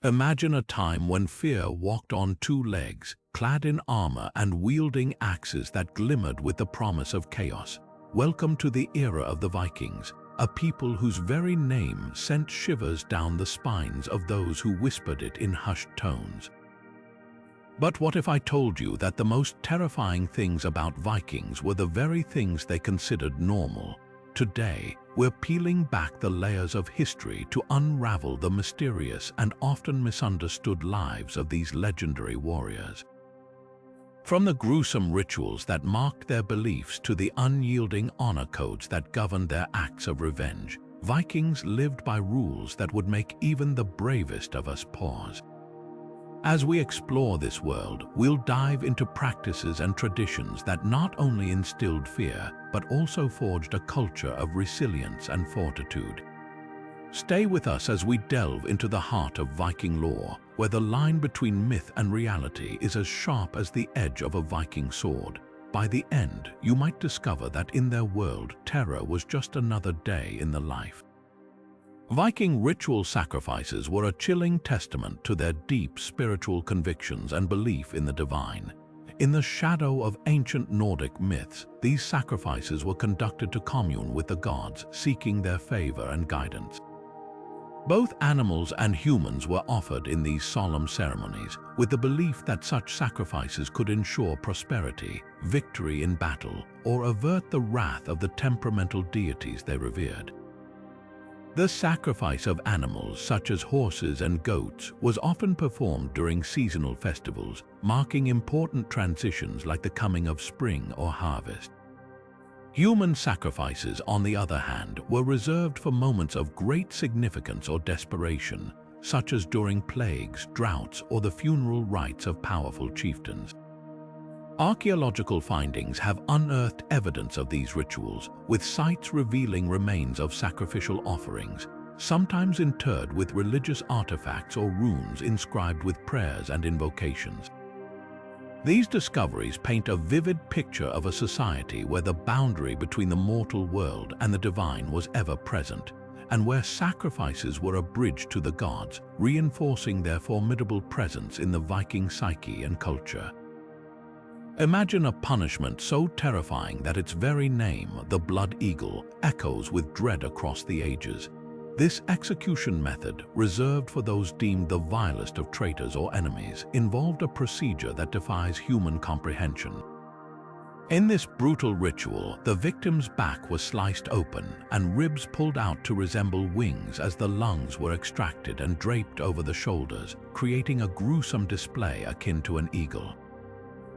Imagine a time when fear walked on two legs, clad in armor and wielding axes that glimmered with the promise of chaos. Welcome to the era of the Vikings, a people whose very name sent shivers down the spines of those who whispered it in hushed tones. But what if I told you that the most terrifying things about Vikings were the very things they considered normal? Today, we're peeling back the layers of history to unravel the mysterious and often misunderstood lives of these legendary warriors. From the gruesome rituals that marked their beliefs to the unyielding honor codes that governed their acts of revenge, Vikings lived by rules that would make even the bravest of us pause. As we explore this world, we'll dive into practices and traditions that not only instilled fear, but also forged a culture of resilience and fortitude. Stay with us as we delve into the heart of Viking lore, where the line between myth and reality is as sharp as the edge of a Viking sword. By the end, you might discover that in their world, terror was just another day in the life. Viking ritual sacrifices were a chilling testament to their deep spiritual convictions and belief in the divine. In the shadow of ancient Nordic myths, these sacrifices were conducted to commune with the gods, seeking their favor and guidance. Both animals and humans were offered in these solemn ceremonies, with the belief that such sacrifices could ensure prosperity, victory in battle, or avert the wrath of the temperamental deities they revered. The sacrifice of animals such as horses and goats was often performed during seasonal festivals, marking important transitions like the coming of spring or harvest. Human sacrifices, on the other hand, were reserved for moments of great significance or desperation, such as during plagues, droughts, or the funeral rites of powerful chieftains. Archaeological findings have unearthed evidence of these rituals, with sites revealing remains of sacrificial offerings, sometimes interred with religious artifacts or runes inscribed with prayers and invocations. These discoveries paint a vivid picture of a society where the boundary between the mortal world and the divine was ever present, and where sacrifices were a bridge to the gods, reinforcing their formidable presence in the Viking psyche and culture. Imagine a punishment so terrifying that its very name, the blood eagle, echoes with dread across the ages. This execution method, reserved for those deemed the vilest of traitors or enemies, involved a procedure that defies human comprehension. In this brutal ritual, the victim's back was sliced open and ribs pulled out to resemble wings as the lungs were extracted and draped over the shoulders, creating a gruesome display akin to an eagle.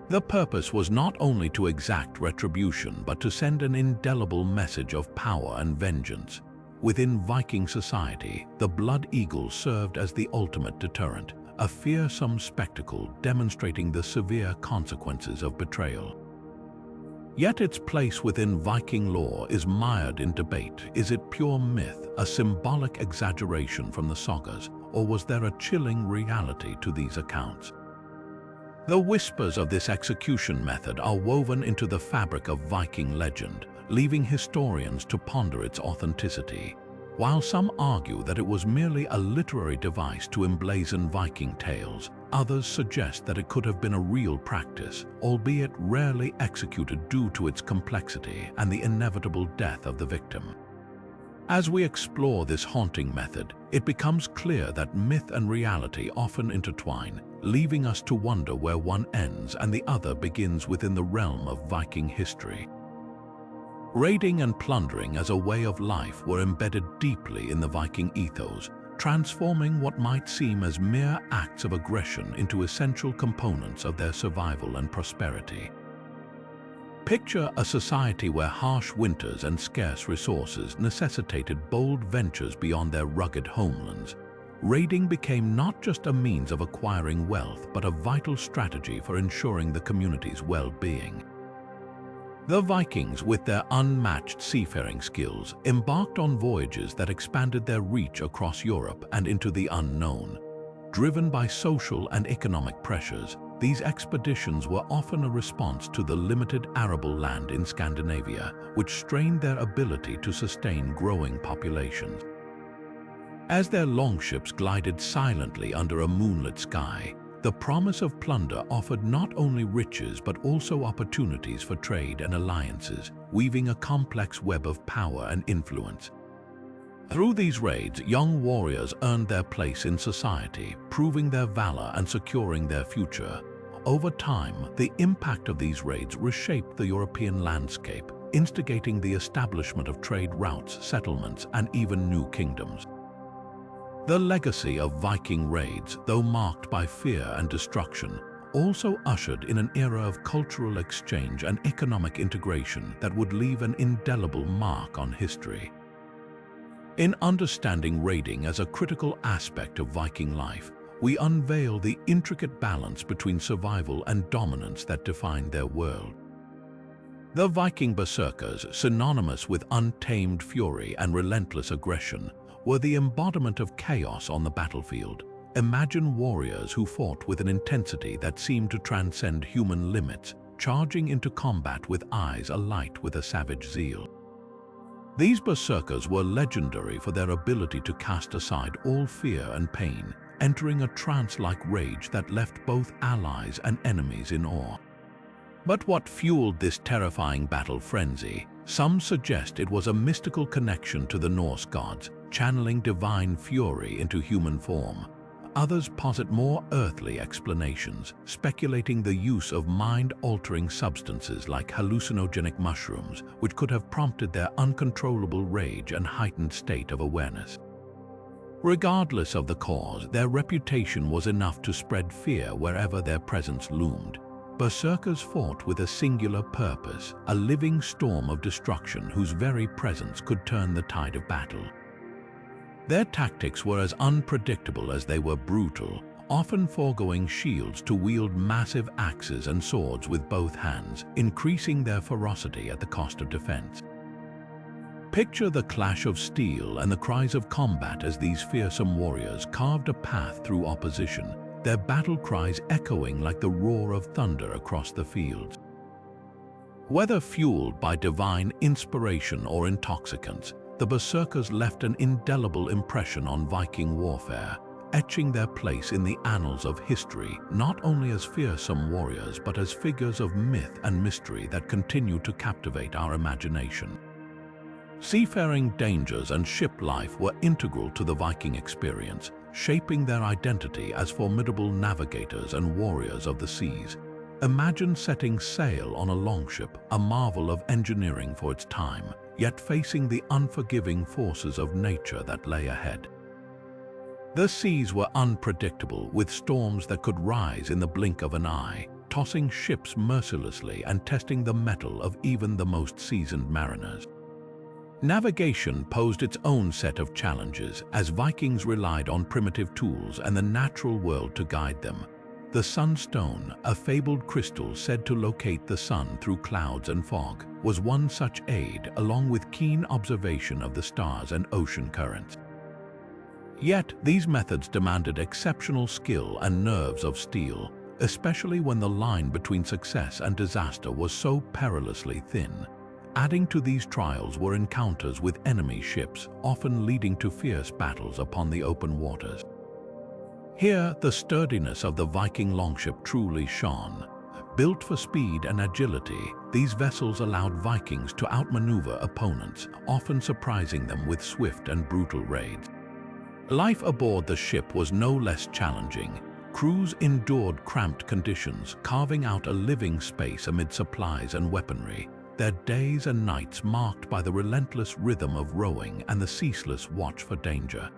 The purpose was not only to exact retribution, but to send an indelible message of power and vengeance. Within Viking society, the blood eagle served as the ultimate deterrent, a fearsome spectacle demonstrating the severe consequences of betrayal. Yet its place within Viking lore is mired in debate. Is it pure myth, a symbolic exaggeration from the sagas, or was there a chilling reality to these accounts? The whispers of this execution method are woven into the fabric of Viking legend, leaving historians to ponder its authenticity. While some argue that it was merely a literary device to emblazon Viking tales, others suggest that it could have been a real practice, albeit rarely executed due to its complexity and the inevitable death of the victim. As we explore this haunting method, it becomes clear that myth and reality often intertwine, leaving us to wonder where one ends and the other begins within the realm of Viking history. Raiding and plundering as a way of life were embedded deeply in the Viking ethos, transforming what might seem as mere acts of aggression into essential components of their survival and prosperity. Picture a society where harsh winters and scarce resources necessitated bold ventures beyond their rugged homelands. Raiding became not just a means of acquiring wealth, but a vital strategy for ensuring the community's well-being. The Vikings, with their unmatched seafaring skills, embarked on voyages that expanded their reach across Europe and into the unknown. Driven by social and economic pressures, these expeditions were often a response to the limited arable land in Scandinavia, which strained their ability to sustain growing populations. As their longships glided silently under a moonlit sky, the promise of plunder offered not only riches but also opportunities for trade and alliances, weaving a complex web of power and influence. Through these raids, young warriors earned their place in society, proving their valor and securing their future. Over time, the impact of these raids reshaped the European landscape, instigating the establishment of trade routes, settlements, and even new kingdoms. The legacy of Viking raids, though marked by fear and destruction, also ushered in an era of cultural exchange and economic integration that would leave an indelible mark on history. In understanding raiding as a critical aspect of Viking life, we unveil the intricate balance between survival and dominance that defined their world. The Viking berserkers, synonymous with untamed fury and relentless aggression, were the embodiment of chaos on the battlefield. Imagine warriors who fought with an intensity that seemed to transcend human limits, charging into combat with eyes alight with a savage zeal. These berserkers were legendary for their ability to cast aside all fear and pain, entering a trance-like rage that left both allies and enemies in awe. But what fueled this terrifying battle frenzy? Some suggest it was a mystical connection to the Norse gods, channeling divine fury into human form. Others posit more earthly explanations, speculating the use of mind-altering substances like hallucinogenic mushrooms, which could have prompted their uncontrollable rage and heightened state of awareness. Regardless of the cause, their reputation was enough to spread fear wherever their presence loomed. Berserkers fought with a singular purpose, a living storm of destruction whose very presence could turn the tide of battle. Their tactics were as unpredictable as they were brutal, often foregoing shields to wield massive axes and swords with both hands, increasing their ferocity at the cost of defense. Picture the clash of steel and the cries of combat as these fearsome warriors carved a path through opposition, their battle cries echoing like the roar of thunder across the fields. Whether fueled by divine inspiration or intoxicants, the berserkers left an indelible impression on Viking warfare, etching their place in the annals of history not only as fearsome warriors but as figures of myth and mystery that continue to captivate our imagination. Seafaring dangers and ship life were integral to the Viking experience, shaping their identity as formidable navigators and warriors of the seas. Imagine setting sail on a longship, a marvel of engineering for its time, yet facing the unforgiving forces of nature that lay ahead. The seas were unpredictable, with storms that could rise in the blink of an eye, tossing ships mercilessly and testing the mettle of even the most seasoned mariners. Navigation posed its own set of challenges as Vikings relied on primitive tools and the natural world to guide them. The sunstone, a fabled crystal said to locate the sun through clouds and fog, was one such aid, along with keen observation of the stars and ocean currents. Yet, these methods demanded exceptional skill and nerves of steel, especially when the line between success and disaster was so perilously thin. Adding to these trials were encounters with enemy ships, often leading to fierce battles upon the open waters. Here, the sturdiness of the Viking longship truly shone. Built for speed and agility, these vessels allowed Vikings to outmaneuver opponents, often surprising them with swift and brutal raids. Life aboard the ship was no less challenging. Crews endured cramped conditions, carving out a living space amid supplies and weaponry, their days and nights marked by the relentless rhythm of rowing and the ceaseless watch for danger.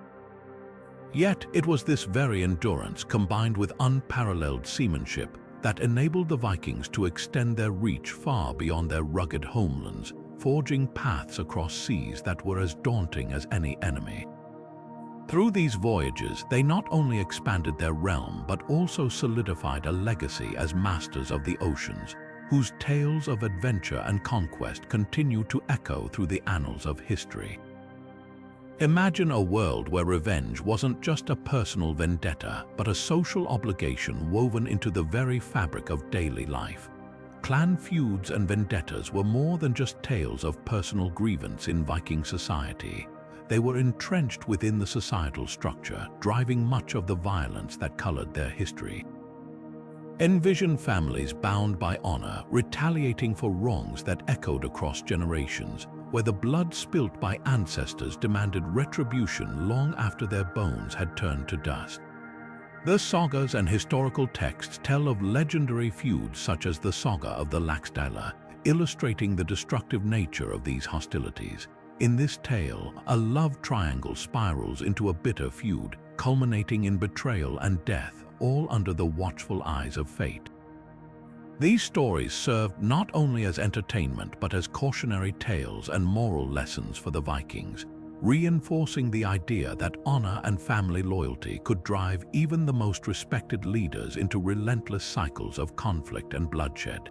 Yet it was this very endurance, combined with unparalleled seamanship, that enabled the Vikings to extend their reach far beyond their rugged homelands, forging paths across seas that were as daunting as any enemy. Through these voyages, they not only expanded their realm but also solidified a legacy as masters of the oceans, whose tales of adventure and conquest continue to echo through the annals of history. Imagine a world where revenge wasn't just a personal vendetta, but a social obligation woven into the very fabric of daily life. Clan feuds and vendettas were more than just tales of personal grievance in Viking society. they were entrenched within the societal structure, driving much of the violence that colored their history. Envision families bound by honor, retaliating for wrongs that echoed across generations, where the blood spilt by ancestors demanded retribution long after their bones had turned to dust. The sagas and historical texts tell of legendary feuds such as the Saga of the Laxdæla, illustrating the destructive nature of these hostilities. In this tale, a love triangle spirals into a bitter feud, culminating in betrayal and death, all under the watchful eyes of fate. These stories served not only as entertainment but as cautionary tales and moral lessons for the Vikings, reinforcing the idea that honor and family loyalty could drive even the most respected leaders into relentless cycles of conflict and bloodshed.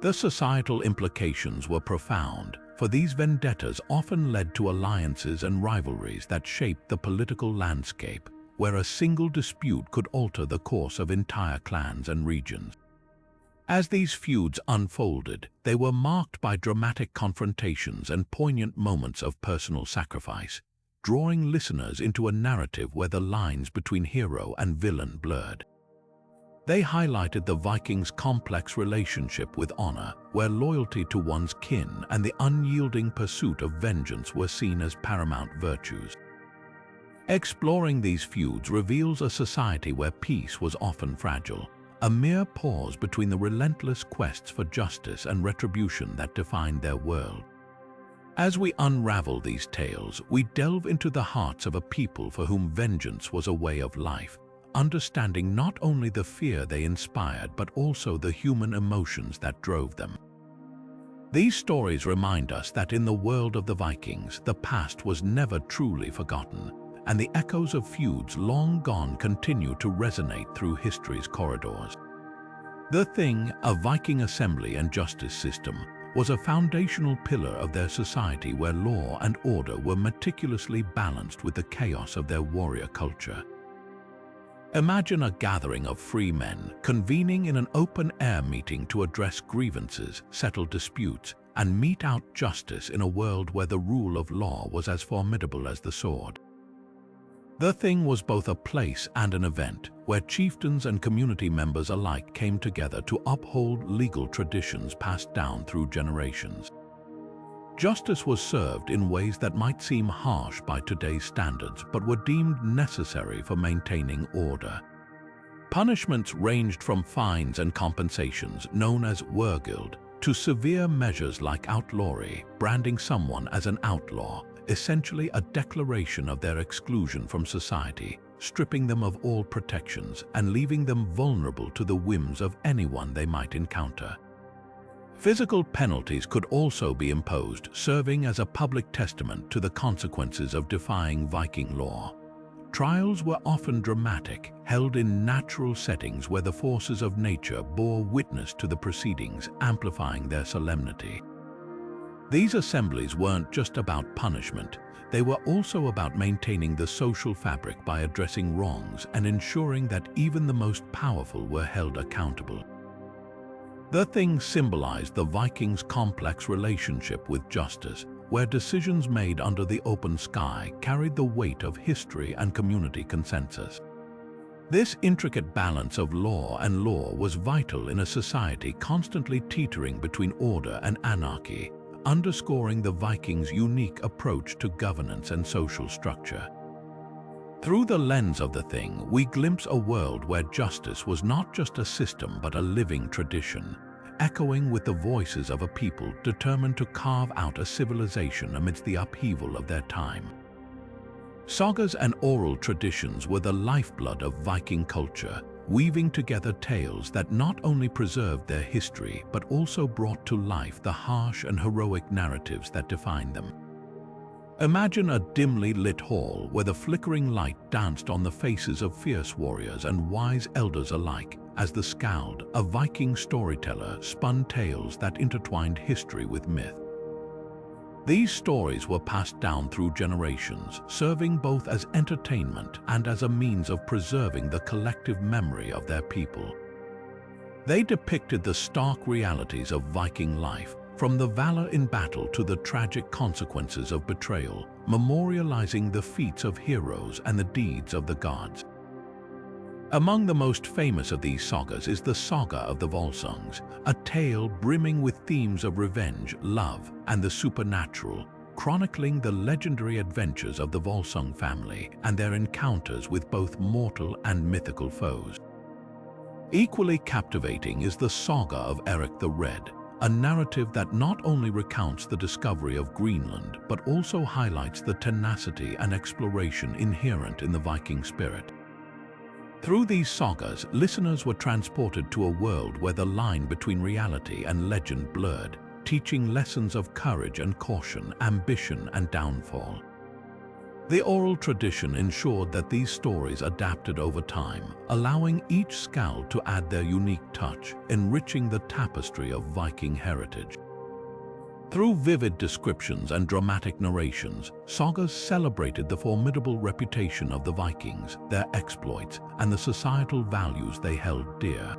The societal implications were profound, for these vendettas often led to alliances and rivalries that shaped the political landscape, where a single dispute could alter the course of entire clans and regions. As these feuds unfolded, they were marked by dramatic confrontations and poignant moments of personal sacrifice, drawing listeners into a narrative where the lines between hero and villain blurred. They highlighted the Vikings' complex relationship with honor, where loyalty to one's kin and the unyielding pursuit of vengeance were seen as paramount virtues. Exploring these feuds reveals a society where peace was often fragile, a mere pause between the relentless quests for justice and retribution that defined their world. As we unravel these tales, we delve into the hearts of a people for whom vengeance was a way of life, understanding not only the fear they inspired but also the human emotions that drove them. These stories remind us that in the world of the Vikings, the past was never truly forgotten, and the echoes of feuds long gone continue to resonate through history's corridors. The Thing, a Viking assembly and justice system, was a foundational pillar of their society where law and order were meticulously balanced with the chaos of their warrior culture. Imagine a gathering of free men convening in an open-air meeting to address grievances, settle disputes, and mete out justice in a world where the rule of law was as formidable as the sword. The Thing was both a place and an event where chieftains and community members alike came together to uphold legal traditions passed down through generations. Justice was served in ways that might seem harsh by today's standards but were deemed necessary for maintaining order. Punishments ranged from fines and compensations, known as wergild, to severe measures like outlawry, branding someone as an outlaw, essentially a declaration of their exclusion from society, stripping them of all protections and leaving them vulnerable to the whims of anyone they might encounter. Physical penalties could also be imposed, serving as a public testament to the consequences of defying Viking law. Trials were often dramatic, held in natural settings where the forces of nature bore witness to the proceedings, amplifying their solemnity. These assemblies weren't just about punishment, they were also about maintaining the social fabric by addressing wrongs and ensuring that even the most powerful were held accountable. The Thing symbolized the Vikings' complex relationship with justice, where decisions made under the open sky carried the weight of history and community consensus. This intricate balance of law and law was vital in a society constantly teetering between order and anarchy, underscoring the Vikings' unique approach to governance and social structure. Through the lens of The Thing, we glimpse a world where justice was not just a system but a living tradition, echoing with the voices of a people determined to carve out a civilization amidst the upheaval of their time. Sagas and oral traditions were the lifeblood of Viking culture, weaving together tales that not only preserved their history but also brought to life the harsh and heroic narratives that defined them. Imagine a dimly lit hall where the flickering light danced on the faces of fierce warriors and wise elders alike, as the Skald, a Viking storyteller, spun tales that intertwined history with myth. These stories were passed down through generations, serving both as entertainment and as a means of preserving the collective memory of their people. They depicted the stark realities of Viking life, from the valor in battle to the tragic consequences of betrayal, memorializing the feats of heroes and the deeds of the gods. Among the most famous of these sagas is the Saga of the Volsungs, a tale brimming with themes of revenge, love, and the supernatural, chronicling the legendary adventures of the Volsung family and their encounters with both mortal and mythical foes. Equally captivating is the Saga of Eric the Red, a narrative that not only recounts the discovery of Greenland but also highlights the tenacity and exploration inherent in the Viking spirit. Through these sagas, listeners were transported to a world where the line between reality and legend blurred, teaching lessons of courage and caution, ambition and downfall. The oral tradition ensured that these stories adapted over time, allowing each skald to add their unique touch, enriching the tapestry of Viking heritage. Through vivid descriptions and dramatic narrations, sagas celebrated the formidable reputation of the Vikings, their exploits, and the societal values they held dear.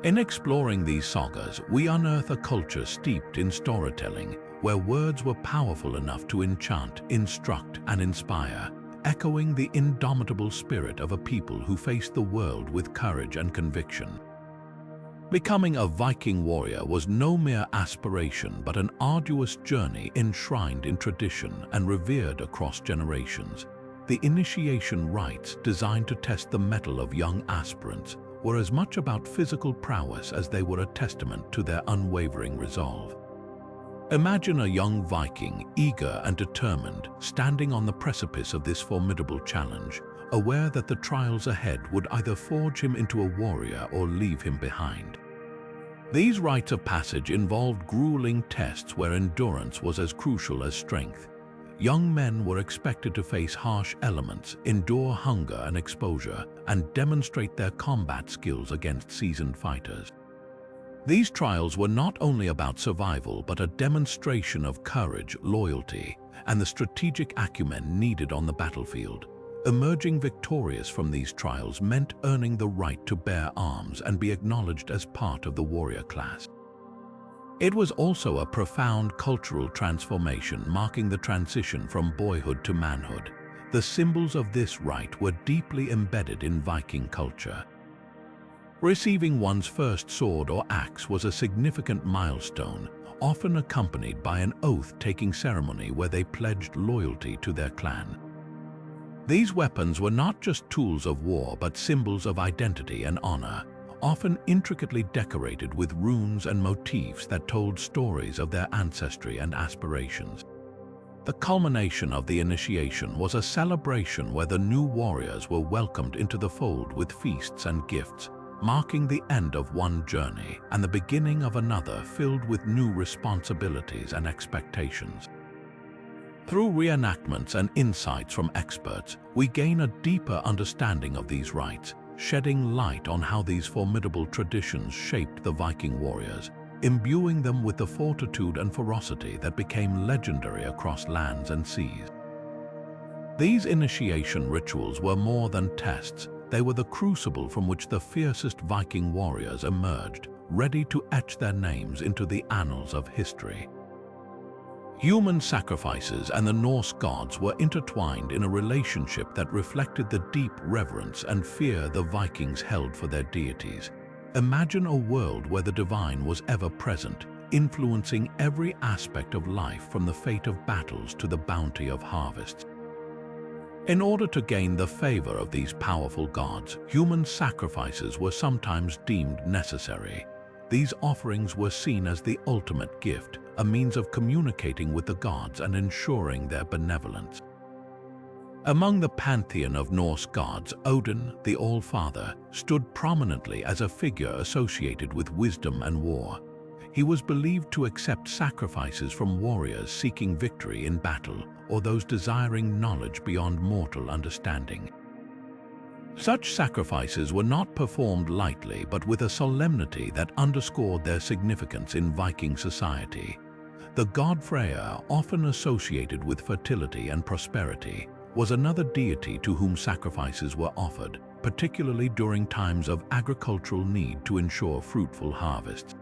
In exploring these sagas, we unearth a culture steeped in storytelling, where words were powerful enough to enchant, instruct, and inspire, echoing the indomitable spirit of a people who faced the world with courage and conviction. Becoming a Viking warrior was no mere aspiration but an arduous journey enshrined in tradition and revered across generations. The initiation rites, designed to test the mettle of young aspirants, were as much about physical prowess as they were a testament to their unwavering resolve. Imagine a young Viking, eager and determined, standing on the precipice of this formidable challenge, aware that the trials ahead would either forge him into a warrior or leave him behind. These rites of passage involved grueling tests where endurance was as crucial as strength. Young men were expected to face harsh elements, endure hunger and exposure, and demonstrate their combat skills against seasoned fighters. These trials were not only about survival but a demonstration of courage, loyalty, and the strategic acumen needed on the battlefield. Emerging victorious from these trials meant earning the right to bear arms and be acknowledged as part of the warrior class. It was also a profound cultural transformation, marking the transition from boyhood to manhood. The symbols of this rite were deeply embedded in Viking culture. Receiving one's first sword or axe was a significant milestone, often accompanied by an oath-taking ceremony where they pledged loyalty to their clan. These weapons were not just tools of war but symbols of identity and honor, often intricately decorated with runes and motifs that told stories of their ancestry and aspirations. The culmination of the initiation was a celebration where the new warriors were welcomed into the fold with feasts and gifts, marking the end of one journey and the beginning of another filled with new responsibilities and expectations. Through reenactments and insights from experts, we gain a deeper understanding of these rites, shedding light on how these formidable traditions shaped the Viking warriors, imbuing them with the fortitude and ferocity that became legendary across lands and seas. These initiation rituals were more than tests. They were the crucible from which the fiercest Viking warriors emerged, ready to etch their names into the annals of history. Human sacrifices and the Norse gods were intertwined in a relationship that reflected the deep reverence and fear the Vikings held for their deities. Imagine a world where the divine was ever present, influencing every aspect of life from the fate of battles to the bounty of harvests. In order to gain the favor of these powerful gods, human sacrifices were sometimes deemed necessary. These offerings were seen as the ultimate gift, a means of communicating with the gods and ensuring their benevolence. Among the pantheon of Norse gods, Odin, the All-Father, stood prominently as a figure associated with wisdom and war. He was believed to accept sacrifices from warriors seeking victory in battle or those desiring knowledge beyond mortal understanding. Such sacrifices were not performed lightly but with a solemnity that underscored their significance in Viking society. The god Freyr, often associated with fertility and prosperity, was another deity to whom sacrifices were offered, particularly during times of agricultural need to ensure fruitful harvests.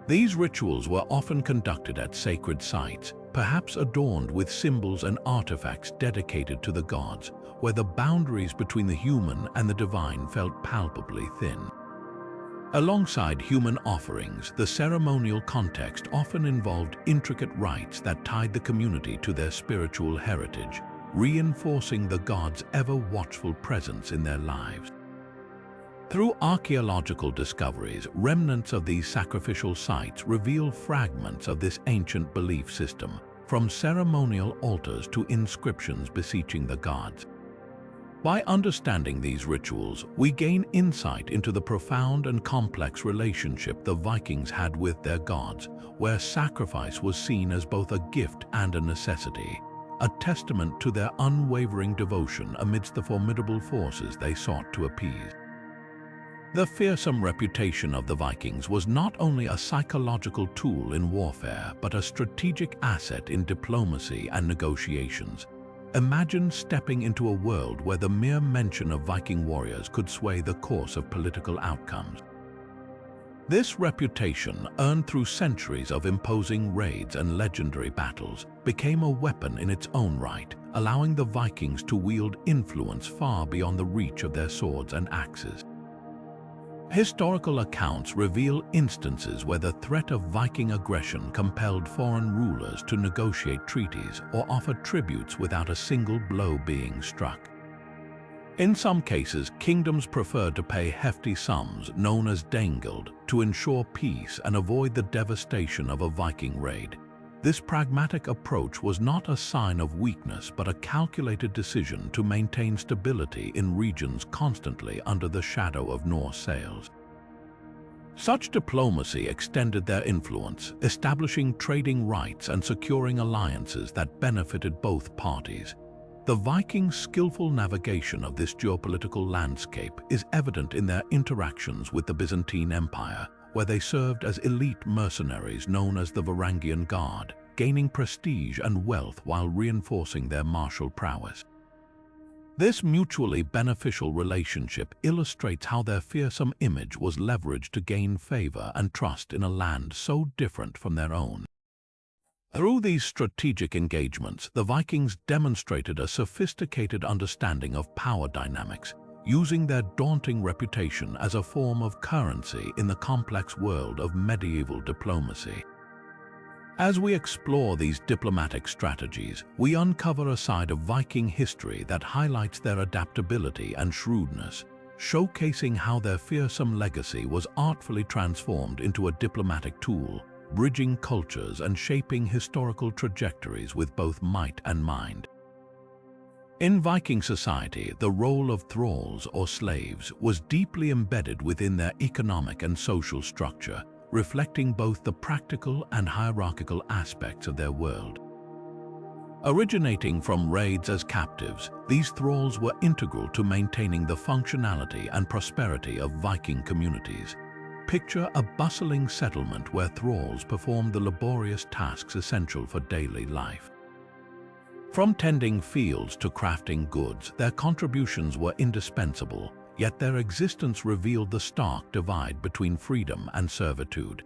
These rituals were often conducted at sacred sites, perhaps adorned with symbols and artifacts dedicated to the gods, where the boundaries between the human and the divine felt palpably thin. Alongside human offerings, the ceremonial context often involved intricate rites that tied the community to their spiritual heritage, reinforcing the gods' ever-watchful presence in their lives. Through archaeological discoveries, remnants of these sacrificial sites reveal fragments of this ancient belief system, from ceremonial altars to inscriptions beseeching the gods. By understanding these rituals, we gain insight into the profound and complex relationship the Vikings had with their gods, where sacrifice was seen as both a gift and a necessity, a testament to their unwavering devotion amidst the formidable forces they sought to appease. The fearsome reputation of the Vikings was not only a psychological tool in warfare, but a strategic asset in diplomacy and negotiations. Imagine stepping into a world where the mere mention of Viking warriors could sway the course of political outcomes. This reputation, earned through centuries of imposing raids and legendary battles, became a weapon in its own right, allowing the Vikings to wield influence far beyond the reach of their swords and axes. Historical accounts reveal instances where the threat of Viking aggression compelled foreign rulers to negotiate treaties or offer tributes without a single blow being struck. In some cases, kingdoms preferred to pay hefty sums, known as dangeld, to ensure peace and avoid the devastation of a Viking raid. This pragmatic approach was not a sign of weakness, but a calculated decision to maintain stability in regions constantly under the shadow of Norse sails. Such diplomacy extended their influence, establishing trading rights and securing alliances that benefited both parties. The Vikings' skillful navigation of this geopolitical landscape is evident in their interactions with the Byzantine Empire, where they served as elite mercenaries known as the Varangian Guard, gaining prestige and wealth while reinforcing their martial prowess. This mutually beneficial relationship illustrates how their fearsome image was leveraged to gain favor and trust in a land so different from their own. Through these strategic engagements, the Vikings demonstrated a sophisticated understanding of power dynamics, using their daunting reputation as a form of currency in the complex world of medieval diplomacy. As we explore these diplomatic strategies, we uncover a side of Viking history that highlights their adaptability and shrewdness, showcasing how their fearsome legacy was artfully transformed into a diplomatic tool, bridging cultures and shaping historical trajectories with both might and mind. In Viking society, the role of thralls or slaves was deeply embedded within their economic and social structure, reflecting both the practical and hierarchical aspects of their world. Originating from raids as captives, these thralls were integral to maintaining the functionality and prosperity of Viking communities. Picture a bustling settlement where thralls performed the laborious tasks essential for daily life. From tending fields to crafting goods, their contributions were indispensable, yet their existence revealed the stark divide between freedom and servitude.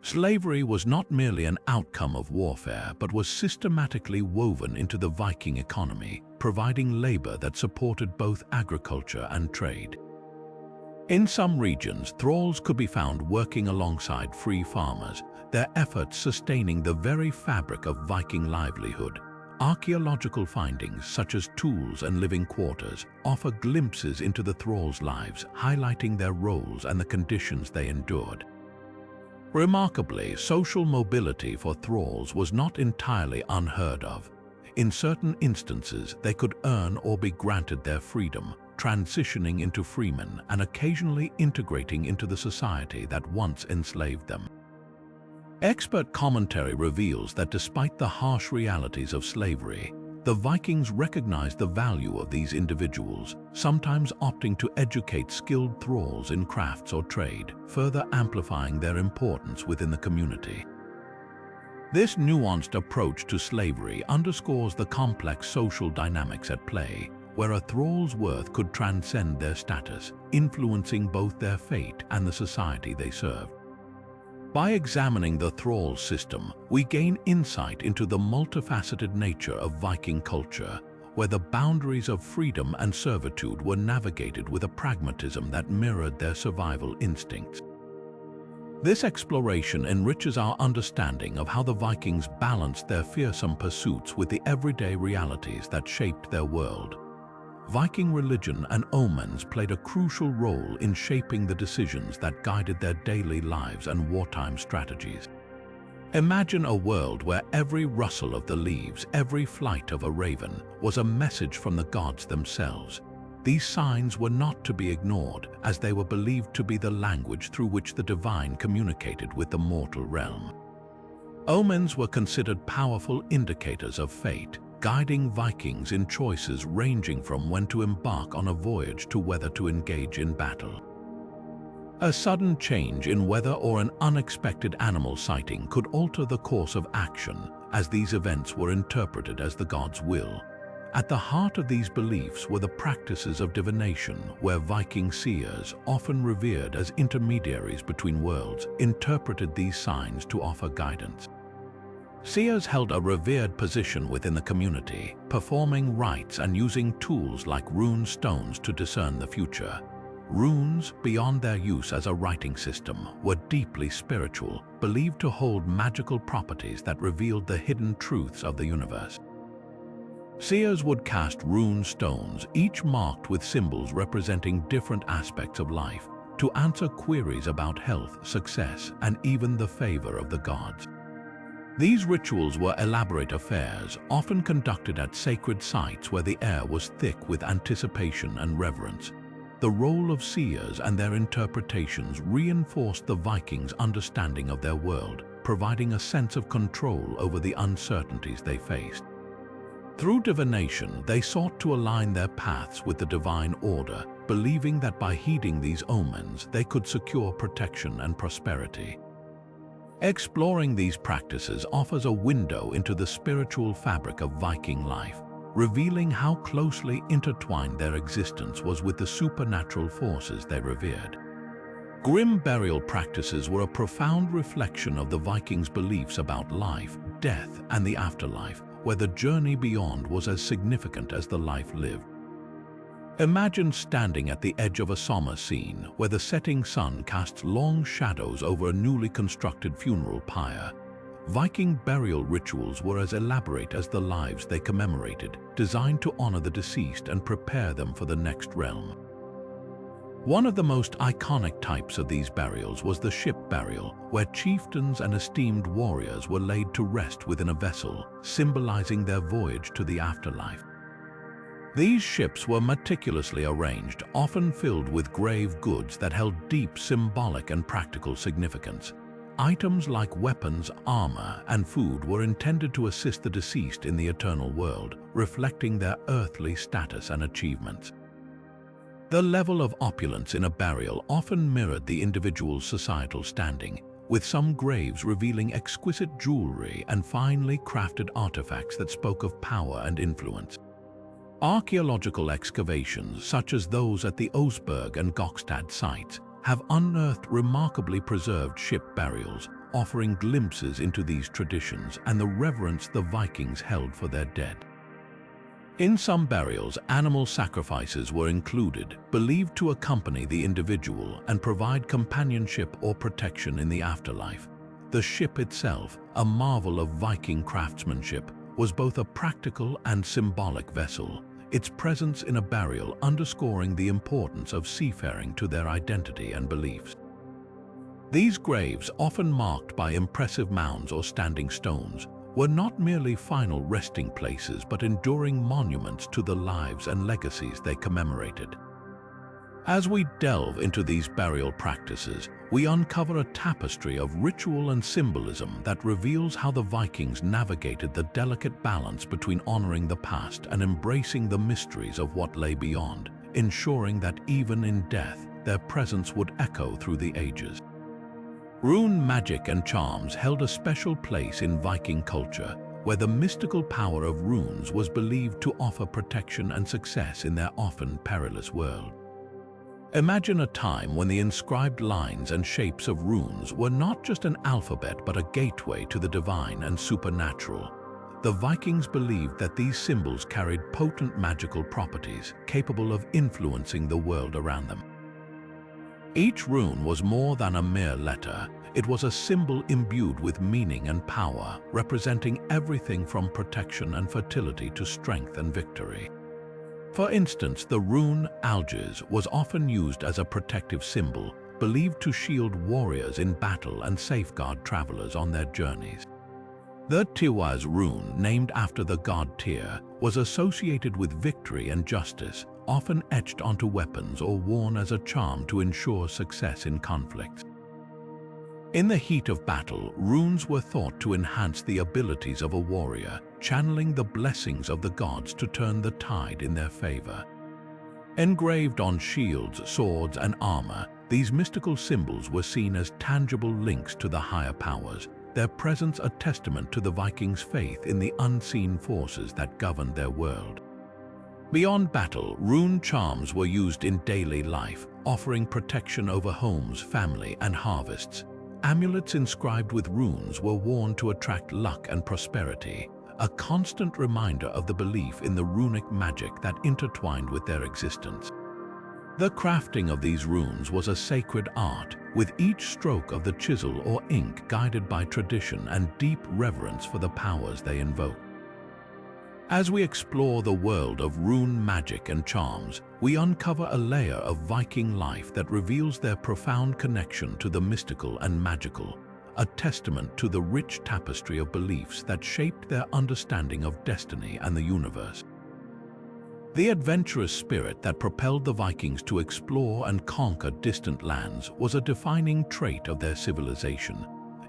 Slavery was not merely an outcome of warfare, but was systematically woven into the Viking economy, providing labor that supported both agriculture and trade. In some regions, thralls could be found working alongside free farmers, their efforts sustaining the very fabric of Viking livelihood. Archaeological findings, such as tools and living quarters, offer glimpses into the thralls' lives, highlighting their roles and the conditions they endured. Remarkably, social mobility for thralls was not entirely unheard of. In certain instances, they could earn or be granted their freedom, transitioning into freemen and occasionally integrating into the society that once enslaved them. Expert commentary reveals that despite the harsh realities of slavery, the Vikings recognized the value of these individuals, sometimes opting to educate skilled thralls in crafts or trade, further amplifying their importance within the community. This nuanced approach to slavery underscores the complex social dynamics at play, where a thrall's worth could transcend their status, influencing both their fate and the society they served. By examining the thrall system, we gain insight into the multifaceted nature of Viking culture, where the boundaries of freedom and servitude were navigated with a pragmatism that mirrored their survival instincts. This exploration enriches our understanding of how the Vikings balanced their fearsome pursuits with the everyday realities that shaped their world. Viking religion and omens played a crucial role in shaping the decisions that guided their daily lives and wartime strategies. Imagine a world where every rustle of the leaves, every flight of a raven, was a message from the gods themselves. These signs were not to be ignored, as they were believed to be the language through which the divine communicated with the mortal realm. Omens were considered powerful indicators of fate, guiding Vikings in choices ranging from when to embark on a voyage to whether to engage in battle. A sudden change in weather or an unexpected animal sighting could alter the course of action, as these events were interpreted as the gods' will. At the heart of these beliefs were the practices of divination, where Viking seers, often revered as intermediaries between worlds, interpreted these signs to offer guidance. Seers held a revered position within the community, performing rites and using tools like rune stones to discern the future. Runes, beyond their use as a writing system, were deeply spiritual, believed to hold magical properties that revealed the hidden truths of the universe. Seers would cast rune stones, each marked with symbols representing different aspects of life, to answer queries about health, success, and even the favor of the gods. These rituals were elaborate affairs, often conducted at sacred sites where the air was thick with anticipation and reverence. The role of seers and their interpretations reinforced the Vikings' understanding of their world, providing a sense of control over the uncertainties they faced. Through divination, they sought to align their paths with the divine order, believing that by heeding these omens, they could secure protection and prosperity. Exploring these practices offers a window into the spiritual fabric of Viking life, revealing how closely intertwined their existence was with the supernatural forces they revered. Grim burial practices were a profound reflection of the Vikings' beliefs about life, death, and the afterlife, where the journey beyond was as significant as the life lived. Imagine standing at the edge of a somber scene, where the setting sun casts long shadows over a newly constructed funeral pyre. Viking burial rituals were as elaborate as the lives they commemorated, designed to honor the deceased and prepare them for the next realm. One of the most iconic types of these burials was the ship burial, where chieftains and esteemed warriors were laid to rest within a vessel, symbolizing their voyage to the afterlife. These ships were meticulously arranged, often filled with grave goods that held deep symbolic and practical significance. Items like weapons, armor, and food were intended to assist the deceased in the eternal world, reflecting their earthly status and achievements. The level of opulence in a burial often mirrored the individual's societal standing, with some graves revealing exquisite jewelry and finely crafted artifacts that spoke of power and influence. Archaeological excavations, such as those at the Oseberg and Gokstad sites, have unearthed remarkably preserved ship burials, offering glimpses into these traditions and the reverence the Vikings held for their dead. In some burials, animal sacrifices were included, believed to accompany the individual and provide companionship or protection in the afterlife. The ship itself, a marvel of Viking craftsmanship, was both a practical and symbolic vessel, its presence in a burial underscoring the importance of seafaring to their identity and beliefs. These graves, often marked by impressive mounds or standing stones, were not merely final resting places but enduring monuments to the lives and legacies they commemorated. As we delve into these burial practices, we uncover a tapestry of ritual and symbolism that reveals how the Vikings navigated the delicate balance between honoring the past and embracing the mysteries of what lay beyond, ensuring that even in death, their presence would echo through the ages. Rune magic and charms held a special place in Viking culture, where the mystical power of runes was believed to offer protection and success in their often perilous world. Imagine a time when the inscribed lines and shapes of runes were not just an alphabet but a gateway to the divine and supernatural. The Vikings believed that these symbols carried potent magical properties, capable of influencing the world around them. Each rune was more than a mere letter. It was a symbol imbued with meaning and power, representing everything from protection and fertility to strength and victory. For instance, the rune algiz was often used as a protective symbol, believed to shield warriors in battle and safeguard travelers on their journeys. The Tiwaz rune, named after the god Tyr, was associated with victory and justice, often etched onto weapons or worn as a charm to ensure success in conflicts. In the heat of battle, runes were thought to enhance the abilities of a warrior, channeling the blessings of the gods to turn the tide in their favor. Engraved on shields, swords, and armor, these mystical symbols were seen as tangible links to the higher powers, their presence a testament to the Vikings' faith in the unseen forces that governed their world. Beyond battle, rune charms were used in daily life, offering protection over homes, family, and harvests. Amulets inscribed with runes were worn to attract luck and prosperity, a constant reminder of the belief in the runic magic that intertwined with their existence. The crafting of these runes was a sacred art, with each stroke of the chisel or ink guided by tradition and deep reverence for the powers they invoke. As we explore the world of rune magic and charms, we uncover a layer of Viking life that reveals their profound connection to the mystical and magical, a testament to the rich tapestry of beliefs that shaped their understanding of destiny and the universe. The adventurous spirit that propelled the Vikings to explore and conquer distant lands was a defining trait of their civilization.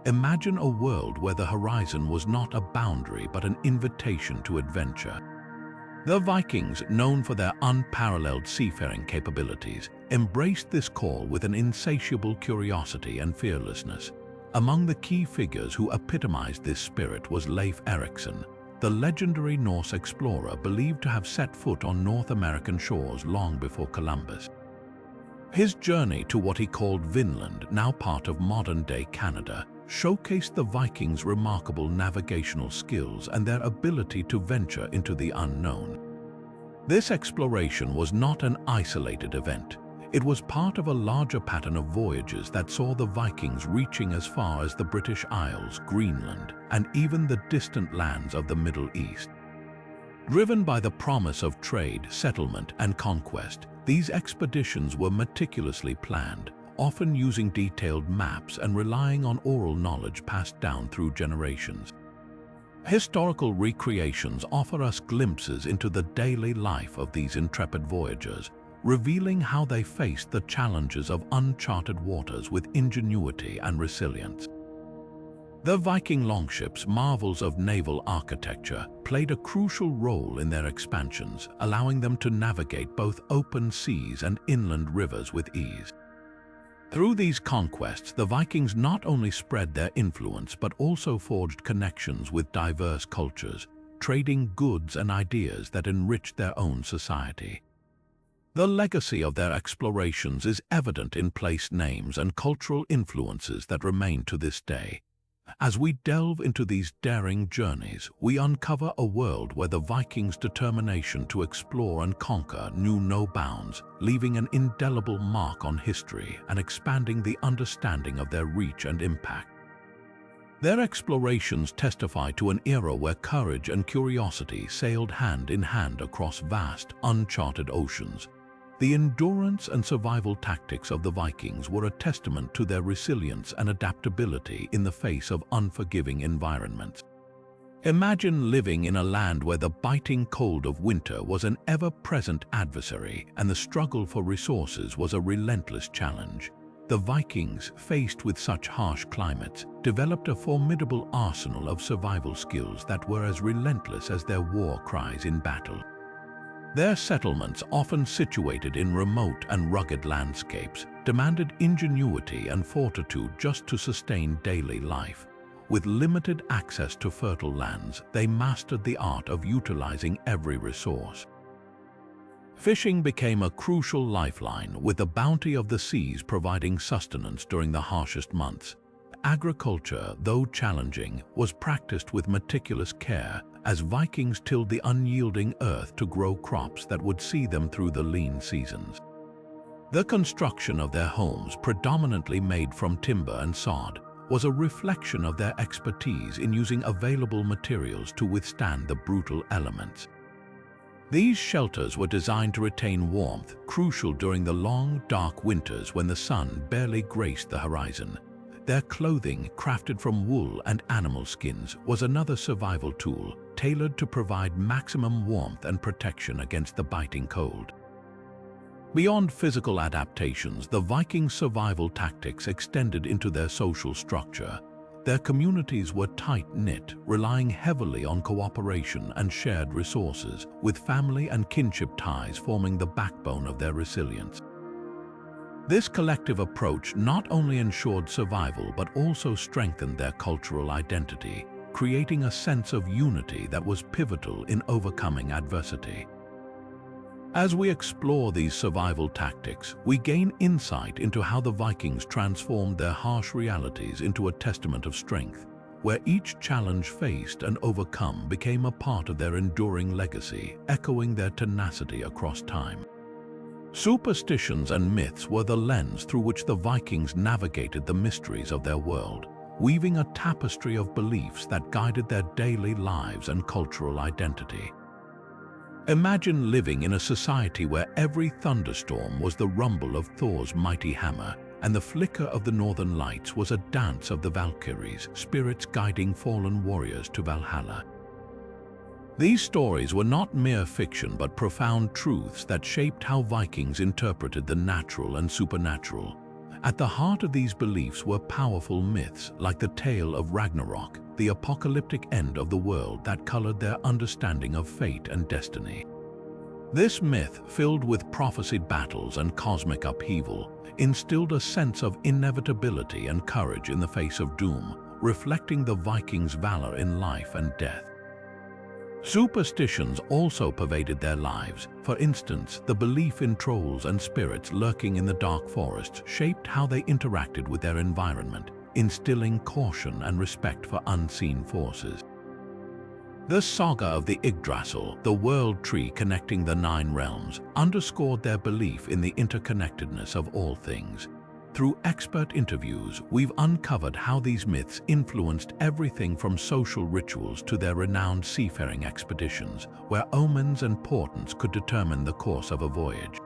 Imagine a world where the horizon was not a boundary but an invitation to adventure. The Vikings, known for their unparalleled seafaring capabilities, embraced this call with an insatiable curiosity and fearlessness. Among the key figures who epitomized this spirit was Leif Erikson, the legendary Norse explorer believed to have set foot on North American shores long before Columbus. His journey to what he called Vinland, now part of modern-day Canada, showcased the Vikings' remarkable navigational skills and their ability to venture into the unknown. This exploration was not an isolated event. It was part of a larger pattern of voyages that saw the Vikings reaching as far as the British Isles, Greenland, and even the distant lands of the Middle East. Driven by the promise of trade, settlement, and conquest, these expeditions were meticulously planned, often using detailed maps and relying on oral knowledge passed down through generations. Historical recreations offer us glimpses into the daily life of these intrepid voyagers, revealing how they faced the challenges of uncharted waters with ingenuity and resilience. The Viking longships, marvels of naval architecture, played a crucial role in their expansions, allowing them to navigate both open seas and inland rivers with ease. Through these conquests, the Vikings not only spread their influence but also forged connections with diverse cultures, trading goods and ideas that enriched their own society. The legacy of their explorations is evident in place names and cultural influences that remain to this day. As we delve into these daring journeys, we uncover a world where the Vikings' determination to explore and conquer knew no bounds, leaving an indelible mark on history and expanding the understanding of their reach and impact. Their explorations testify to an era where courage and curiosity sailed hand in hand across vast, uncharted oceans. The endurance and survival tactics of the Vikings were a testament to their resilience and adaptability in the face of unforgiving environments. Imagine living in a land where the biting cold of winter was an ever-present adversary and the struggle for resources was a relentless challenge. The Vikings, faced with such harsh climates, developed a formidable arsenal of survival skills that were as relentless as their war cries in battle. Their settlements, often situated in remote and rugged landscapes, demanded ingenuity and fortitude just to sustain daily life. With limited access to fertile lands, they mastered the art of utilizing every resource. Fishing became a crucial lifeline, with the bounty of the seas providing sustenance during the harshest months. Agriculture, though challenging, was practiced with meticulous care as Vikings tilled the unyielding earth to grow crops that would see them through the lean seasons. The construction of their homes, predominantly made from timber and sod, was a reflection of their expertise in using available materials to withstand the brutal elements. These shelters were designed to retain warmth, crucial during the long, dark winters when the sun barely graced the horizon. Their clothing, crafted from wool and animal skins, was another survival tool, tailored to provide maximum warmth and protection against the biting cold. Beyond physical adaptations, the Viking survival tactics extended into their social structure. Their communities were tight-knit, relying heavily on cooperation and shared resources, with family and kinship ties forming the backbone of their resilience. This collective approach not only ensured survival but also strengthened their cultural identity, creating a sense of unity that was pivotal in overcoming adversity. As we explore these survival tactics, we gain insight into how the Vikings transformed their harsh realities into a testament of strength, where each challenge faced and overcome became a part of their enduring legacy, echoing their tenacity across time. Superstitions and myths were the lens through which the Vikings navigated the mysteries of their world, weaving a tapestry of beliefs that guided their daily lives and cultural identity. Imagine living in a society where every thunderstorm was the rumble of Thor's mighty hammer, and the flicker of the northern lights was a dance of the Valkyries, spirits guiding fallen warriors to Valhalla. These stories were not mere fiction but profound truths that shaped how Vikings interpreted the natural and supernatural. At the heart of these beliefs were powerful myths like the tale of Ragnarok, the apocalyptic end of the world that colored their understanding of fate and destiny. This myth, filled with prophesied battles and cosmic upheaval, instilled a sense of inevitability and courage in the face of doom, reflecting the Vikings' valor in life and death. Superstitions also pervaded their lives. For instance, the belief in trolls and spirits lurking in the dark forests shaped how they interacted with their environment, instilling caution and respect for unseen forces. The saga of the Yggdrasil, the world tree connecting the 9 realms, underscored their belief in the interconnectedness of all things. Through expert interviews, we've uncovered how these myths influenced everything from social rituals to their renowned seafaring expeditions, where omens and portents could determine the course of a voyage.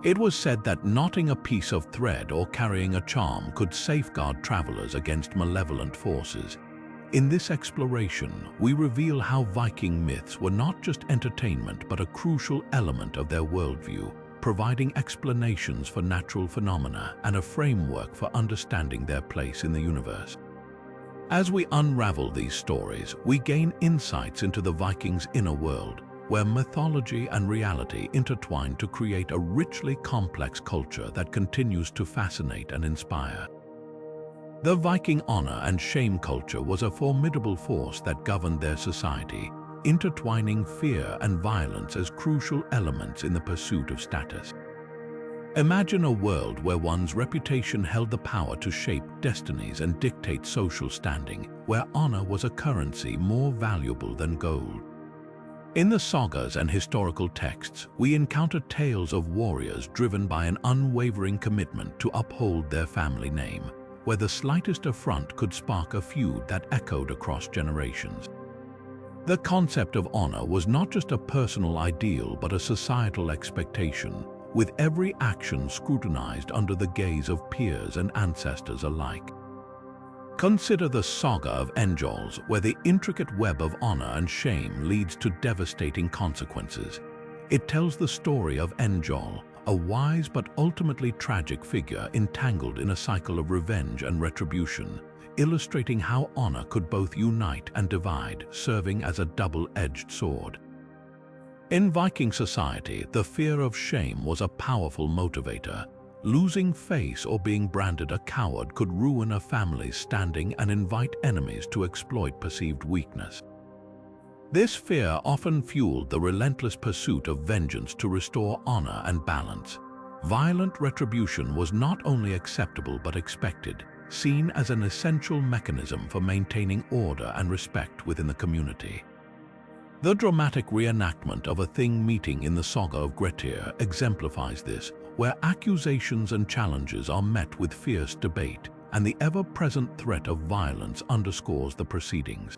It was said that knotting a piece of thread or carrying a charm could safeguard travelers against malevolent forces. In this exploration, we reveal how Viking myths were not just entertainment but a crucial element of their worldview, providing explanations for natural phenomena and a framework for understanding their place in the universe. As we unravel these stories, we gain insights into the Vikings' inner world, where mythology and reality intertwine to create a richly complex culture that continues to fascinate and inspire. The Viking honor and shame culture was a formidable force that governed their society, intertwining fear and violence as crucial elements in the pursuit of status. Imagine a world where one's reputation held the power to shape destinies and dictate social standing, where honor was a currency more valuable than gold. In the sagas and historical texts, we encounter tales of warriors driven by an unwavering commitment to uphold their family name, where the slightest affront could spark a feud that echoed across generations. The concept of honor was not just a personal ideal but a societal expectation, with every action scrutinized under the gaze of peers and ancestors alike. Consider the saga of Engjols, where the intricate web of honor and shame leads to devastating consequences. It tells the story of Engjol, a wise but ultimately tragic figure entangled in a cycle of revenge and retribution, illustrating how honor could both unite and divide, serving as a double-edged sword. In Viking society, the fear of shame was a powerful motivator. Losing face or being branded a coward could ruin a family's standing and invite enemies to exploit perceived weakness. This fear often fueled the relentless pursuit of vengeance to restore honor and balance. Violent retribution was not only acceptable but expected, seen as an essential mechanism for maintaining order and respect within the community. The dramatic reenactment of a Thing meeting in the Saga of Grettir exemplifies this, where accusations and challenges are met with fierce debate, and the ever-present threat of violence underscores the proceedings.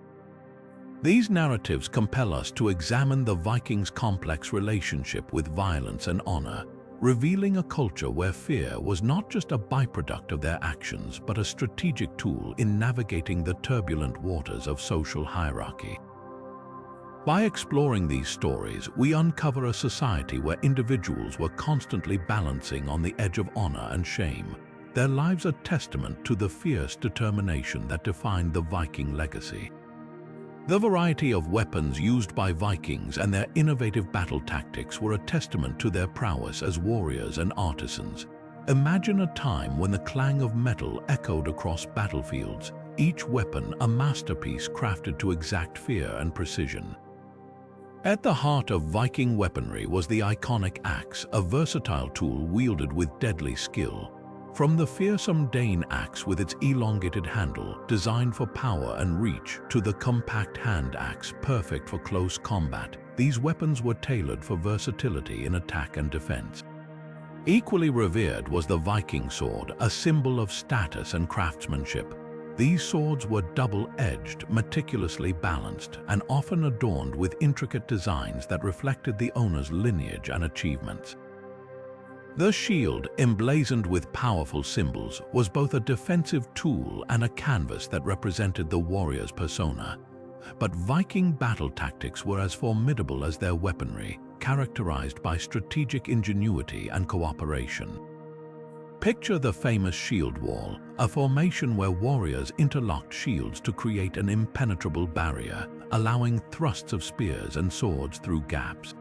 These narratives compel us to examine the Vikings' complex relationship with violence and honor, revealing a culture where fear was not just a byproduct of their actions but a strategic tool in navigating the turbulent waters of social hierarchy. By exploring these stories, we uncover a society where individuals were constantly balancing on the edge of honor and shame. Their lives are testament to the fierce determination that defined the Viking legacy. The variety of weapons used by Vikings and their innovative battle tactics were a testament to their prowess as warriors and artisans. Imagine a time when the clang of metal echoed across battlefields, each weapon a masterpiece crafted to exact fear and precision. At the heart of Viking weaponry was the iconic axe, a versatile tool wielded with deadly skill. From the fearsome Dane axe with its elongated handle, designed for power and reach, to the compact hand axe, perfect for close combat, these weapons were tailored for versatility in attack and defense. Equally revered was the Viking sword, a symbol of status and craftsmanship. These swords were double-edged, meticulously balanced, and often adorned with intricate designs that reflected the owner's lineage and achievements. The shield, emblazoned with powerful symbols, was both a defensive tool and a canvas that represented the warrior's persona. But Viking battle tactics were as formidable as their weaponry, characterized by strategic ingenuity and cooperation. Picture the famous shield wall, a formation where warriors interlocked shields to create an impenetrable barrier, allowing thrusts of spears and swords through gaps.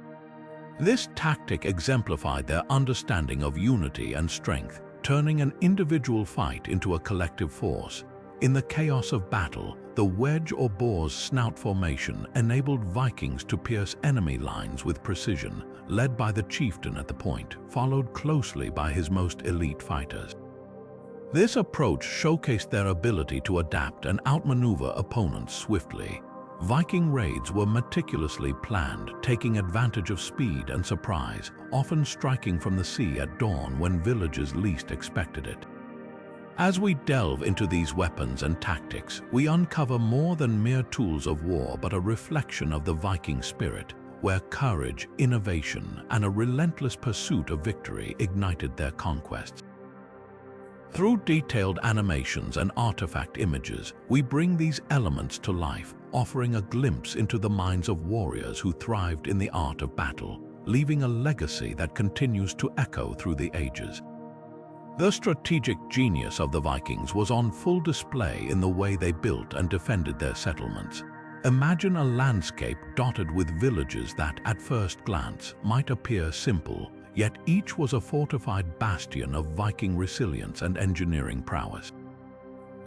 This tactic exemplified their understanding of unity and strength, turning an individual fight into a collective force. In the chaos of battle, the wedge or boar's snout formation enabled Vikings to pierce enemy lines with precision, led by the chieftain at the point, followed closely by his most elite fighters. This approach showcased their ability to adapt and outmaneuver opponents swiftly. Viking raids were meticulously planned, taking advantage of speed and surprise, often striking from the sea at dawn when villagers least expected it. As we delve into these weapons and tactics, we uncover more than mere tools of war but a reflection of the Viking spirit, where courage, innovation, and a relentless pursuit of victory ignited their conquests. Through detailed animations and artifact images, we bring these elements to life, offering a glimpse into the minds of warriors who thrived in the art of battle, leaving a legacy that continues to echo through the ages. The strategic genius of the Vikings was on full display in the way they built and defended their settlements. Imagine a landscape dotted with villages that, at first glance, might appear simple, yet each was a fortified bastion of Viking resilience and engineering prowess.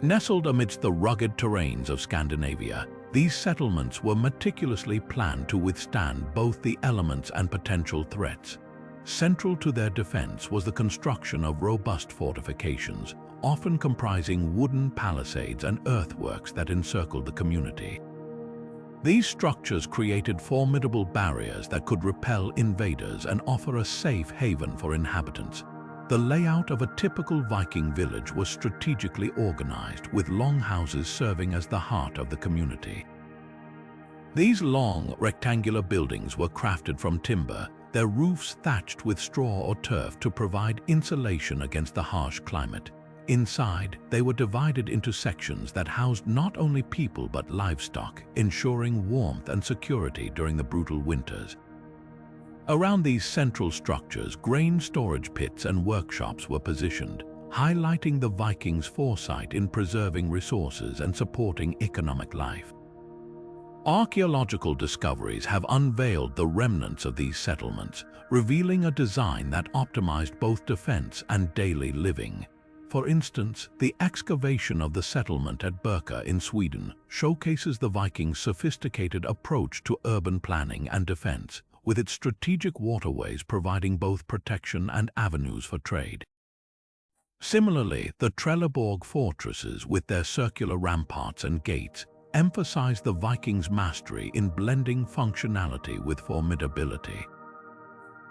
Nestled amidst the rugged terrains of Scandinavia, these settlements were meticulously planned to withstand both the elements and potential threats. Central to their defense was the construction of robust fortifications, often comprising wooden palisades and earthworks that encircled the community. These structures created formidable barriers that could repel invaders and offer a safe haven for inhabitants. The layout of a typical Viking village was strategically organized, with longhouses serving as the heart of the community. These long, rectangular buildings were crafted from timber, their roofs thatched with straw or turf to provide insulation against the harsh climate. Inside, they were divided into sections that housed not only people but livestock, ensuring warmth and security during the brutal winters. Around these central structures, grain storage pits and workshops were positioned, highlighting the Vikings' foresight in preserving resources and supporting economic life. Archaeological discoveries have unveiled the remnants of these settlements, revealing a design that optimized both defense and daily living. For instance, the excavation of the settlement at Birka in Sweden showcases the Vikings' sophisticated approach to urban planning and defense, with its strategic waterways providing both protection and avenues for trade. Similarly, the Trelleborg fortresses, with their circular ramparts and gates, emphasize the Vikings' mastery in blending functionality with formidability.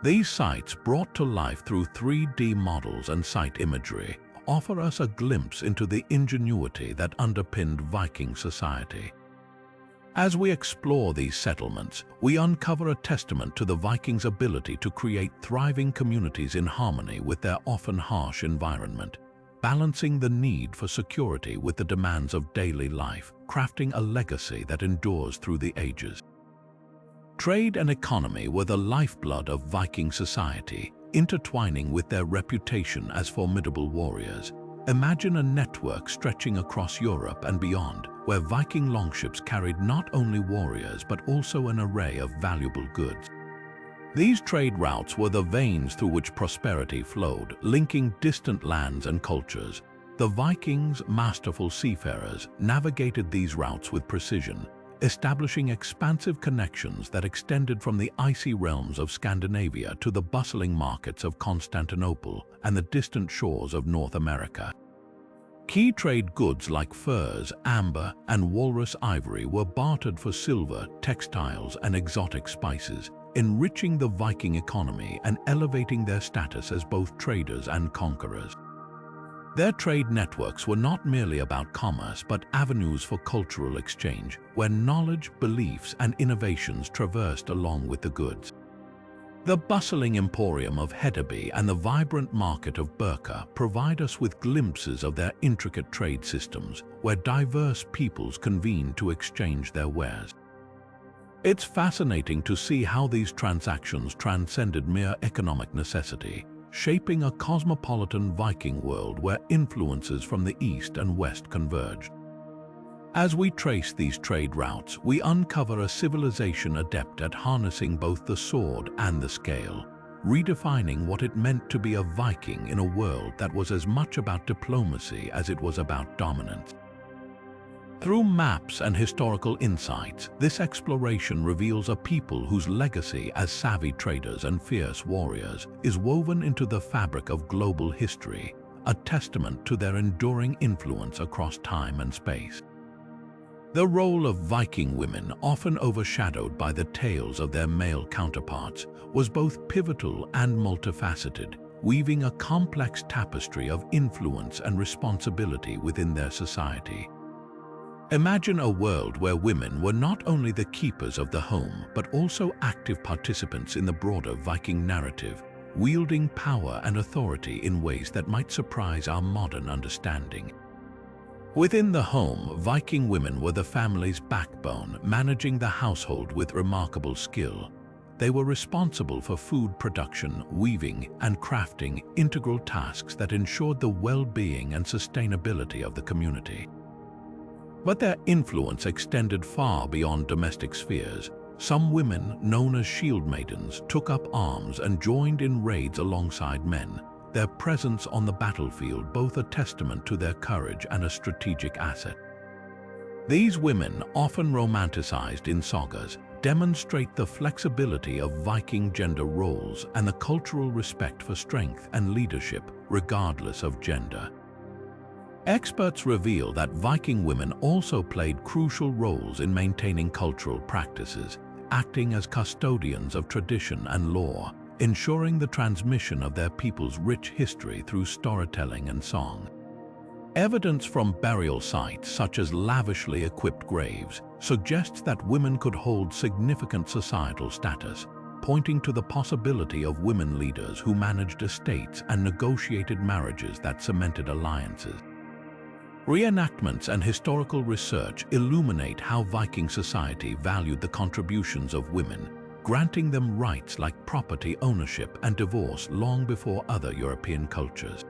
These sites, brought to life through 3D models and site imagery, offer us a glimpse into the ingenuity that underpinned Viking society. As we explore these settlements, we uncover a testament to the Vikings' ability to create thriving communities in harmony with their often harsh environment, balancing the need for security with the demands of daily life, crafting a legacy that endures through the ages. Trade and economy were the lifeblood of Viking society, intertwining with their reputation as formidable warriors. Imagine a network stretching across Europe and beyond, where Viking longships carried not only warriors but also an array of valuable goods. These trade routes were the veins through which prosperity flowed, linking distant lands and cultures. The Vikings, masterful seafarers, navigated these routes with precision, establishing expansive connections that extended from the icy realms of Scandinavia to the bustling markets of Constantinople and the distant shores of North America. Key trade goods like furs, amber, and walrus ivory were bartered for silver, textiles, and exotic spices, enriching the Viking economy and elevating their status as both traders and conquerors. Their trade networks were not merely about commerce but avenues for cultural exchange, where knowledge, beliefs, and innovations traversed along with the goods. The bustling emporium of Hedeby and the vibrant market of Birka provide us with glimpses of their intricate trade systems, where diverse peoples convene to exchange their wares. It's fascinating to see how these transactions transcended mere economic necessity, shaping a cosmopolitan Viking world where influences from the East and West converged. As we trace these trade routes, we uncover a civilization adept at harnessing both the sword and the scale, redefining what it meant to be a Viking in a world that was as much about diplomacy as it was about dominance. Through maps and historical insights, this exploration reveals a people whose legacy as savvy traders and fierce warriors is woven into the fabric of global history, a testament to their enduring influence across time and space. The role of Viking women, often overshadowed by the tales of their male counterparts, was both pivotal and multifaceted, weaving a complex tapestry of influence and responsibility within their society. Imagine a world where women were not only the keepers of the home but also active participants in the broader Viking narrative, wielding power and authority in ways that might surprise our modern understanding. Within the home, Viking women were the family's backbone, managing the household with remarkable skill. They were responsible for food production, weaving, and crafting, integral tasks that ensured the well-being and sustainability of the community. But their influence extended far beyond domestic spheres. Some women, known as shield maidens, took up arms and joined in raids alongside men, their presence on the battlefield both a testament to their courage and a strategic asset. These women, often romanticized in sagas, demonstrate the flexibility of Viking gender roles and the cultural respect for strength and leadership, regardless of gender. Experts reveal that Viking women also played crucial roles in maintaining cultural practices, acting as custodians of tradition and lore, ensuring the transmission of their people's rich history through storytelling and song. Evidence from burial sites, such as lavishly equipped graves, suggests that women could hold significant societal status, pointing to the possibility of women leaders who managed estates and negotiated marriages that cemented alliances. Reenactments and historical research illuminate how Viking society valued the contributions of women, granting them rights like property ownership and divorce long before other European cultures.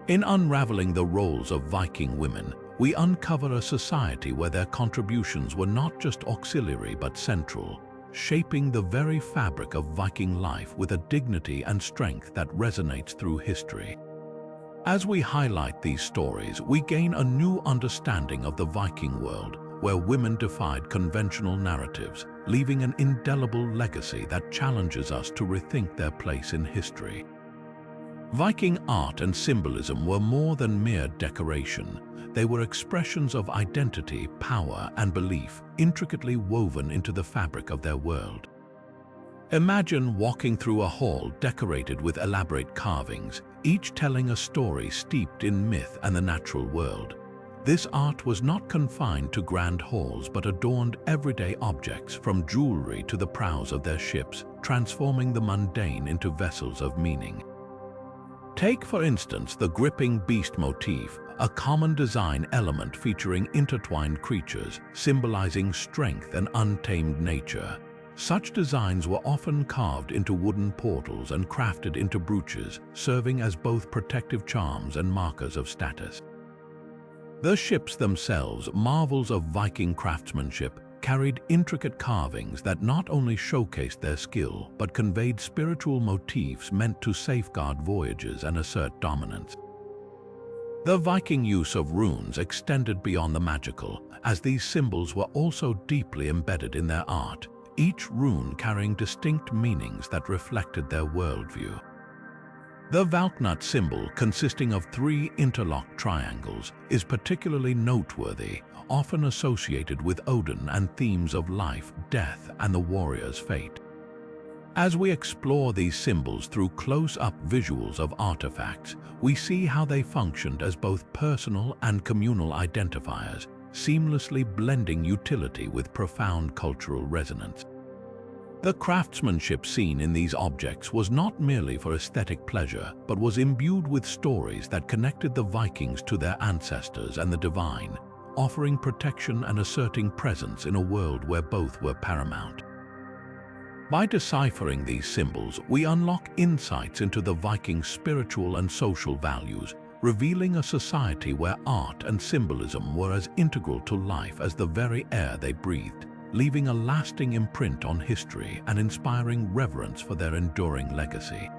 In unraveling the roles of Viking women, we uncover a society where their contributions were not just auxiliary but central, shaping the very fabric of Viking life with a dignity and strength that resonates through history. As we highlight these stories, we gain a new understanding of the Viking world, where women defied conventional narratives, leaving an indelible legacy that challenges us to rethink their place in history. Viking art and symbolism were more than mere decoration. They were expressions of identity, power, and belief, intricately woven into the fabric of their world. Imagine walking through a hall decorated with elaborate carvings, each telling a story steeped in myth and the natural world. This art was not confined to grand halls but adorned everyday objects, from jewelry to the prows of their ships, transforming the mundane into vessels of meaning. Take, for instance, the gripping beast motif, a common design element featuring intertwined creatures, symbolizing strength and untamed nature. Such designs were often carved into wooden portals and crafted into brooches, serving as both protective charms and markers of status. The ships themselves, marvels of Viking craftsmanship, carried intricate carvings that not only showcased their skill but conveyed spiritual motifs meant to safeguard voyages and assert dominance. The Viking use of runes extended beyond the magical, as these symbols were also deeply embedded in their art, each rune carrying distinct meanings that reflected their worldview. The Valknut symbol, consisting of 3 interlocked triangles, is particularly noteworthy, often associated with Odin and themes of life, death, and the warrior's fate. As we explore these symbols through close-up visuals of artifacts, we see how they functioned as both personal and communal identifiers, seamlessly blending utility with profound cultural resonance. The craftsmanship seen in these objects was not merely for aesthetic pleasure, but was imbued with stories that connected the Vikings to their ancestors and the divine, offering protection and asserting presence in a world where both were paramount. By deciphering these symbols, we unlock insights into the Vikings' spiritual and social values, revealing a society where art and symbolism were as integral to life as the very air they breathed, leaving a lasting imprint on history and inspiring reverence for their enduring legacy.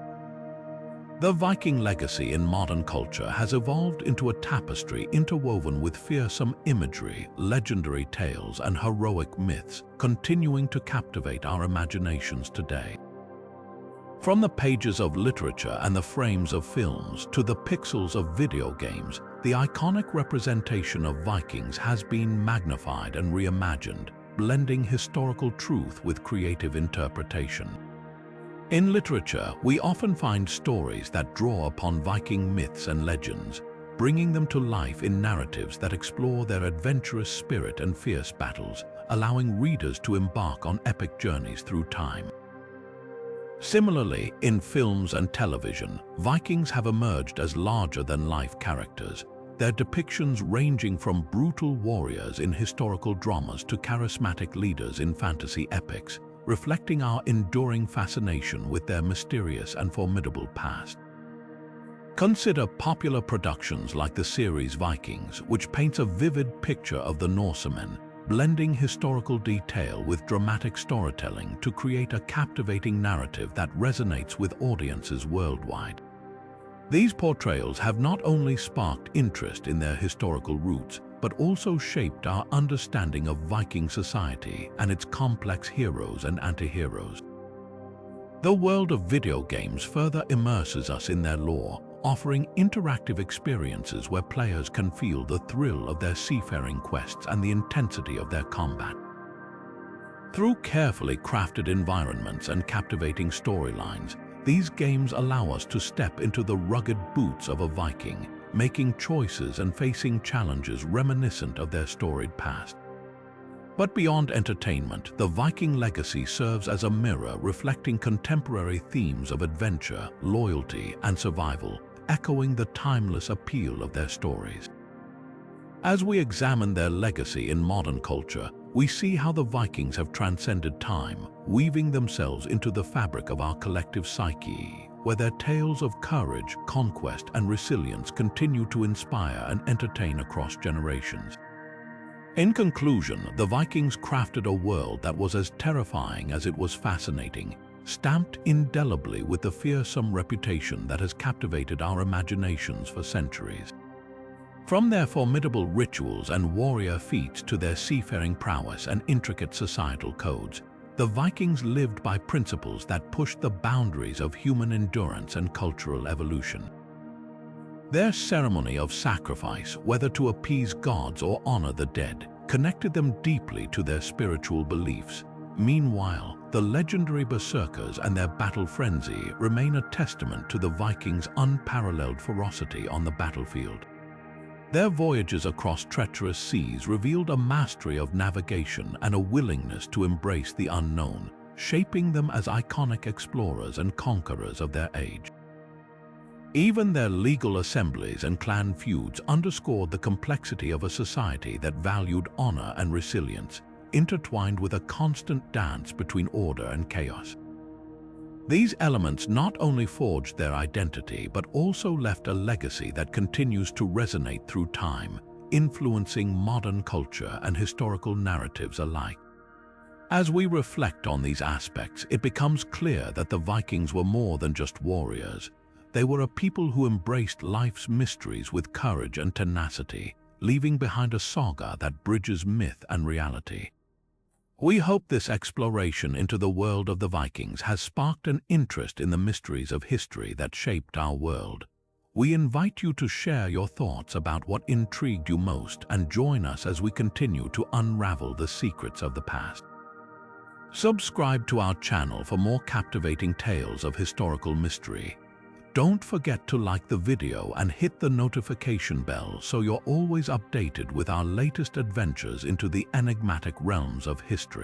The Viking legacy in modern culture has evolved into a tapestry interwoven with fearsome imagery, legendary tales, and heroic myths, continuing to captivate our imaginations today. From the pages of literature and the frames of films to the pixels of video games, the iconic representation of Vikings has been magnified and reimagined, blending historical truth with creative interpretation. In literature, we often find stories that draw upon Viking myths and legends, bringing them to life in narratives that explore their adventurous spirit and fierce battles, allowing readers to embark on epic journeys through time. Similarly, in films and television, Vikings have emerged as larger-than-life characters, their depictions ranging from brutal warriors in historical dramas to charismatic leaders in fantasy epics, reflecting our enduring fascination with their mysterious and formidable past. Consider popular productions like the series Vikings, which paints a vivid picture of the Norsemen, blending historical detail with dramatic storytelling to create a captivating narrative that resonates with audiences worldwide. These portrayals have not only sparked interest in their historical roots, but also shaped our understanding of Viking society and its complex heroes and anti-heroes. The world of video games further immerses us in their lore, offering interactive experiences where players can feel the thrill of their seafaring quests and the intensity of their combat. Through carefully crafted environments and captivating storylines, these games allow us to step into the rugged boots of a Viking, making choices and facing challenges reminiscent of their storied past. But beyond entertainment, the Viking legacy serves as a mirror reflecting contemporary themes of adventure, loyalty, and survival, echoing the timeless appeal of their stories. As we examine their legacy in modern culture, we see how the Vikings have transcended time, weaving themselves into the fabric of our collective psyche, where their tales of courage, conquest, and resilience continue to inspire and entertain across generations. In conclusion, the Vikings crafted a world that was as terrifying as it was fascinating, stamped indelibly with the fearsome reputation that has captivated our imaginations for centuries. From their formidable rituals and warrior feats to their seafaring prowess and intricate societal codes, the Vikings lived by principles that pushed the boundaries of human endurance and cultural evolution. Their ceremony of sacrifice, whether to appease gods or honor the dead, connected them deeply to their spiritual beliefs. Meanwhile, the legendary berserkers and their battle frenzy remain a testament to the Vikings' unparalleled ferocity on the battlefield. Their voyages across treacherous seas revealed a mastery of navigation and a willingness to embrace the unknown, shaping them as iconic explorers and conquerors of their age. Even their legal assemblies and clan feuds underscored the complexity of a society that valued honor and resilience, intertwined with a constant dance between order and chaos. These elements not only forged their identity but also left a legacy that continues to resonate through time, influencing modern culture and historical narratives alike. As we reflect on these aspects, it becomes clear that the Vikings were more than just warriors. They were a people who embraced life's mysteries with courage and tenacity, leaving behind a saga that bridges myth and reality. We hope this exploration into the world of the Vikings has sparked an interest in the mysteries of history that shaped our world. We invite you to share your thoughts about what intrigued you most and join us as we continue to unravel the secrets of the past. Subscribe to our channel for more captivating tales of historical mystery. Don't forget to like the video and hit the notification bell so you're always updated with our latest adventures into the enigmatic realms of history.